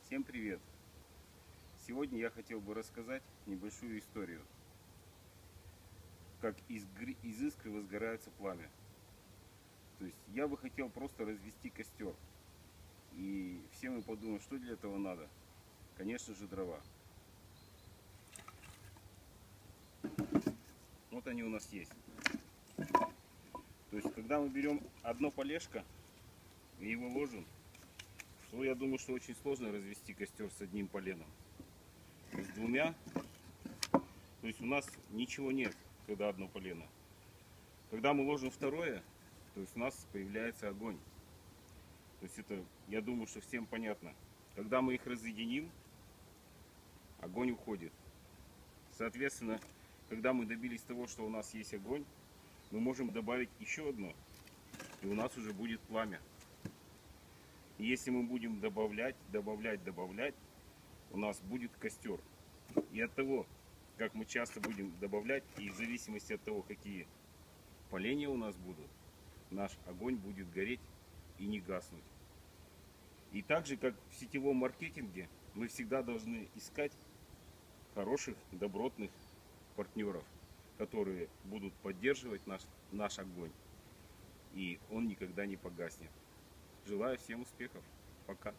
Всем привет! Сегодня я хотел бы рассказать небольшую историю, как из искры возгорается пламя. То есть я бы хотел просто развести костер. И все мы подумаем, что для этого надо. Конечно же, дрова. Вот они у нас есть. То есть когда мы берем одно полежко и его ложим, то я думаю, что очень сложно развести костер с одним поленом. С двумя, то есть у нас ничего нет, когда одно полено. Когда мы ложим второе, то есть у нас появляется огонь. То есть это, я думаю, что всем понятно. Когда мы их разъединим, огонь уходит. Соответственно, когда мы добились того, что у нас есть огонь, мы можем добавить еще одно, и у нас уже будет пламя. И если мы будем добавлять, у нас будет костер. И от того, как мы часто будем добавлять, и в зависимости от того, какие поленья у нас будут, наш огонь будет гореть и не гаснуть. И так же, как в сетевом маркетинге, мы всегда должны искать хороших, добротных партнеров, которые будут поддерживать наш огонь, и он никогда не погаснет. Желаю всем успехов. Пока.